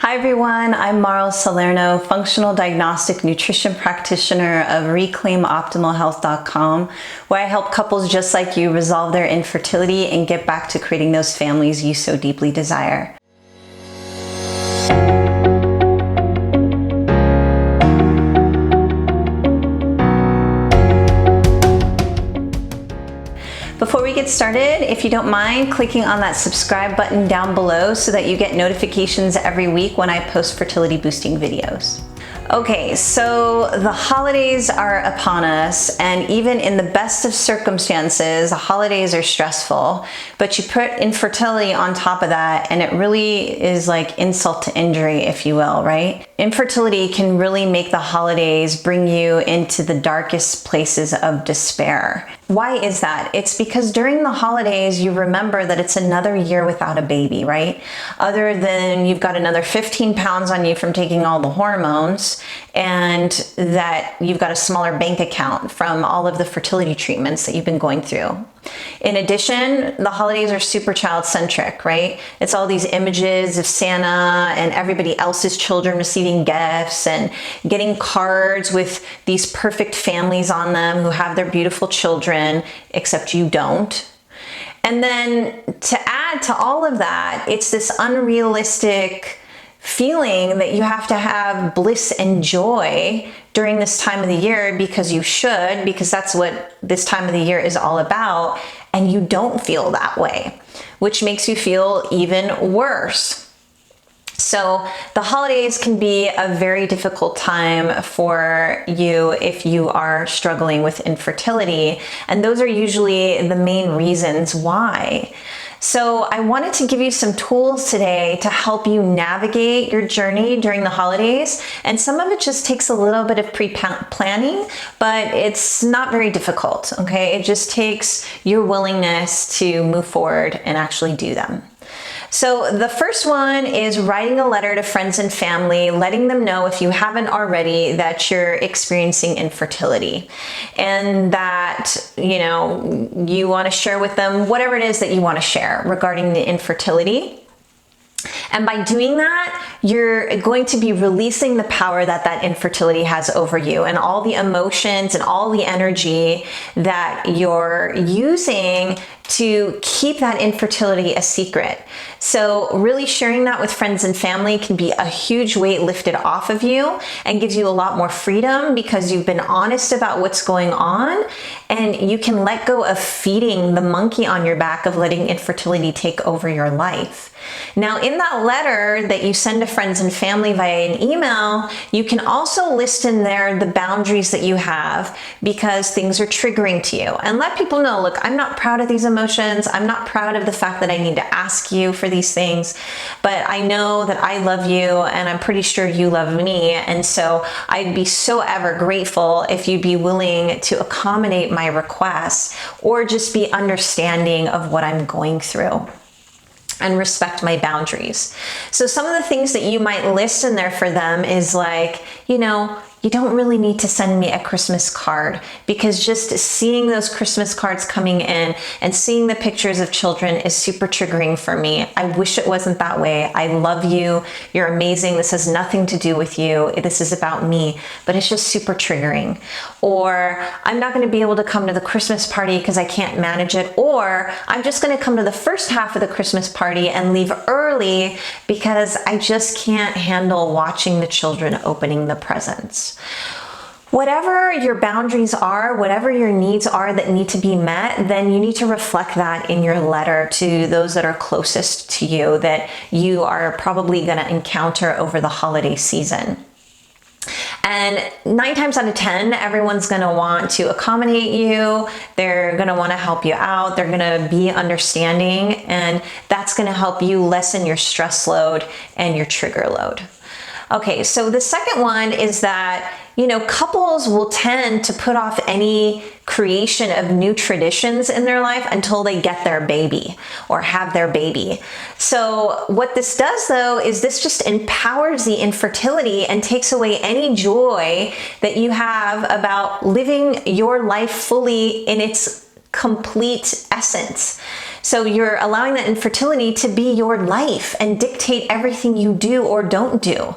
Hi everyone, I'm Marl Salerno, functional diagnostic nutrition practitioner of reclaimoptimalhealth.com, where I help couples just like you resolve their infertility and get back to creating those families you so deeply desire. Before we get started, if you don't mind clicking on that subscribe button down below so that you get notifications every week when I post fertility boosting videos. Okay, so the holidays are upon us, and even in the best of circumstances, the holidays are stressful, but you put infertility on top of that, and it really is like insult to injury, if you will, right? Infertility can really make the holidays bring you into the darkest places of despair. Why is that? It's because during the holidays, you remember that it's another year without a baby, right? Other than you've got another 15 pounds on you from taking all the hormones, and that you've got a smaller bank account from all of the fertility treatments that you've been going through. In addition, the holidays are super child-centric, right? It's all these images of Santa and everybody else's children receiving gifts and getting cards with these perfect families on them who have their beautiful children, except you don't. And then to add to all of that, it's this unrealistic feeling that you have to have bliss and joy during this time of the year because you should, because that's what this time of the year is all about, and you don't feel that way, which makes you feel even worse. So the holidays can be a very difficult time for you if you are struggling with infertility, and those are usually the main reasons why. So I wanted to give you some tools today to help you navigate your journey during the holidays. And some of it just takes a little bit of pre-planning, but it's not very difficult, okay? It just takes your willingness to move forward and actually do them. So the first one is writing a letter to friends and family, letting them know, if you haven't already, that you're experiencing infertility and that, you want to share with them whatever it is that you want to share regarding the infertility. And by doing that, you're going to be releasing the power that infertility has over you and all the emotions and all the energy that you're using to keep that infertility a secret. So really sharing that with friends and family can be a huge weight lifted off of you and gives you a lot more freedom because you've been honest about what's going on, and you can let go of feeding the monkey on your back of letting infertility take over your life. Now, in that letter that you send to friends and family via an email, you can also list in there the boundaries that you have because things are triggering to you, and let people know, look, I'm not proud of these emotions. I'm not proud of the fact that I need to ask you for these things, but I know that I love you and I'm pretty sure you love me. And so I'd be so ever grateful if you'd be willing to accommodate my requests or just be understanding of what I'm going through and respect my boundaries. So some of the things that you might list in there for them is like, you don't really need to send me a Christmas card because just seeing those Christmas cards coming in and seeing the pictures of children is super triggering for me. I wish it wasn't that way. I love you. You're amazing. This has nothing to do with you. This is about me, but it's just super triggering. Or I'm not going to be able to come to the Christmas party because I can't manage it. Or I'm just going to come to the first half of the Christmas party and leave early because I just can't handle watching the children opening the presents. Whatever your boundaries are, whatever your needs are that need to be met, then you need to reflect that in your letter to those that are closest to you that you are probably going to encounter over the holiday season. And 9 times out of 10, everyone's going to want to accommodate you. They're going to want to help you out. They're going to be understanding, and that's going to help you lessen your stress load and your trigger load. Okay, so the second one is that, couples will tend to put off any creation of new traditions in their life until they get their baby or have their baby. So what this does though, is this just empowers the infertility and takes away any joy that you have about living your life fully in its complete essence. So you're allowing that infertility to be your life and dictate everything you do or don't do.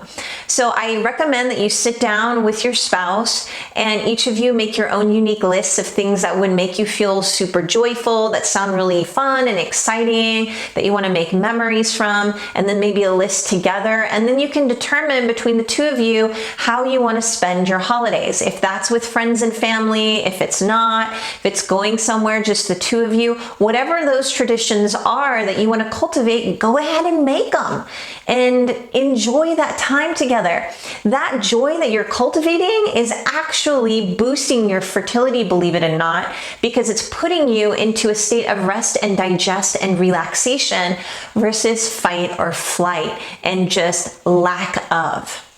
So I recommend that you sit down with your spouse and each of you make your own unique lists of things that would make you feel super joyful, that sound really fun and exciting, that you want to make memories from, and then maybe a list together. And then you can determine between the two of you how you want to spend your holidays. If that's with friends and family, if it's not, if it's going somewhere, just the two of you, whatever those traditions are that you want to cultivate, go ahead and make them and enjoy that time together. That joy that you're cultivating is actually boosting your fertility, believe it or not, because it's putting you into a state of rest and digest and relaxation versus fight or flight and just lack of.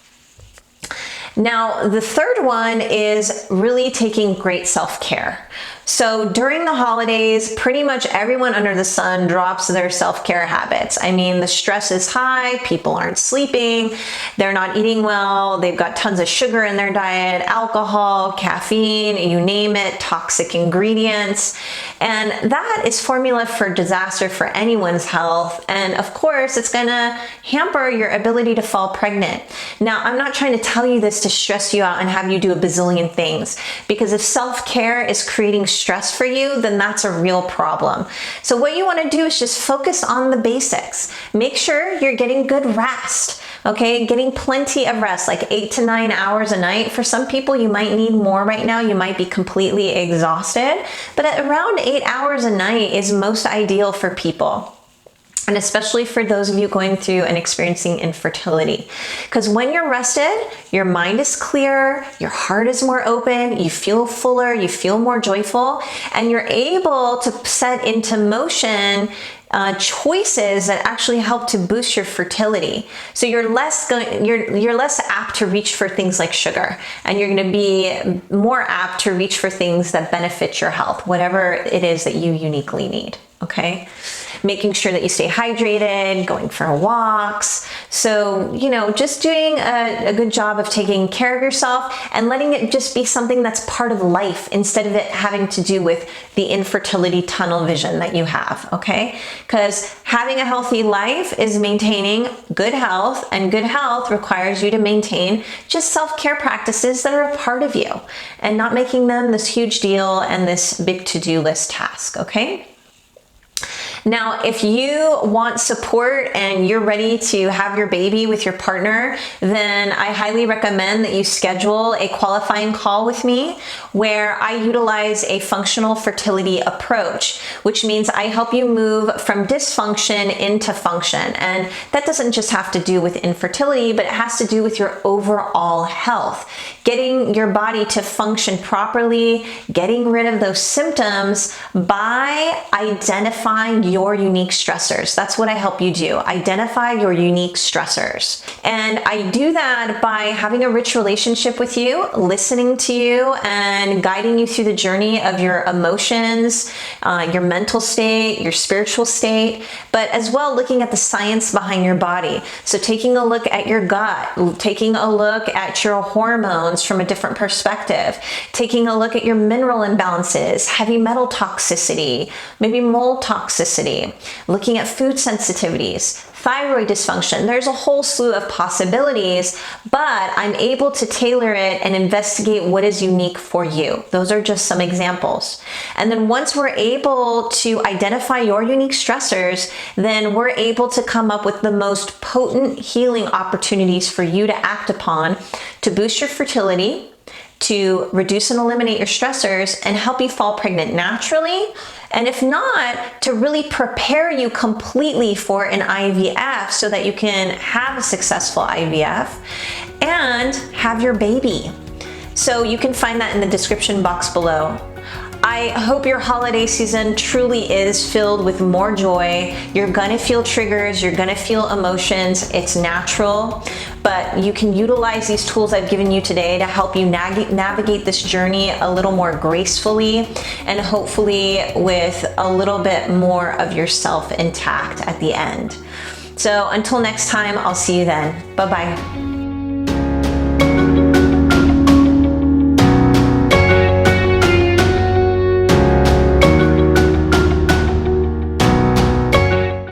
Now, the third one is really taking great self-care. So during the holidays, pretty much everyone under the sun drops their self-care habits. I mean, the stress is high, people aren't sleeping, they're not eating well, they've got tons of sugar in their diet, alcohol, caffeine, you name it, toxic ingredients. And that is formula for disaster for anyone's health. And of course, it's gonna hamper your ability to fall pregnant. Now, I'm not trying to tell you this to stress you out and have you do a bazillion things, because if self-care is creating stress for you, then that's a real problem. So what you want to do is just focus on the basics. Make sure you're getting good rest, okay? Getting plenty of rest, like 8 to 9 hours a night. For some people, you might need more right now. You might be completely exhausted, but at around 8 hours a night is most ideal for people. And especially for those of you going through and experiencing infertility. Because when you're rested, your mind is clearer, your heart is more open, you feel fuller, you feel more joyful, and you're able to set into motion choices that actually help to boost your fertility. So you're less apt to reach for things like sugar, and you're going to be more apt to reach for things that benefit your health, whatever it is that you uniquely need. Okay? Making sure that you stay hydrated, going for walks. So, just doing a good job of taking care of yourself and letting it just be something that's part of life instead of it having to do with the infertility tunnel vision that you have, okay? Because having a healthy life is maintaining good health, and good health requires you to maintain just self-care practices that are a part of you and not making them this huge deal and this big to-do list task, okay? Now, if you want support and you're ready to have your baby with your partner, then I highly recommend that you schedule a qualifying call with me where I utilize a functional fertility approach, which means I help you move from dysfunction into function. And that doesn't just have to do with infertility, but it has to do with your overall health. Getting your body to function properly, getting rid of those symptoms by identifying your unique stressors. That's what I help you do. Identify your unique stressors. And I do that by having a rich relationship with you, listening to you, and guiding you through the journey of your emotions, your mental state, your spiritual state, but as well looking at the science behind your body. So taking a look at your gut, taking a look at your hormones from a different perspective, taking a look at your mineral imbalances, heavy metal toxicity, maybe mold toxicity, looking at food sensitivities, thyroid dysfunction. There's a whole slew of possibilities, but I'm able to tailor it and investigate what is unique for you. Those are just some examples. And then once we're able to identify your unique stressors, then we're able to come up with the most potent healing opportunities for you to act upon to boost your fertility, to reduce and eliminate your stressors, and help you fall pregnant naturally. And if not, to really prepare you completely for an IVF so that you can have a successful IVF and have your baby. So you can find that in the description box below. I hope your holiday season truly is filled with more joy. You're gonna feel triggers, you're gonna feel emotions, it's natural, but you can utilize these tools I've given you today to help you navigate this journey a little more gracefully and hopefully with a little bit more of yourself intact at the end. So until next time, I'll see you then. Bye-bye.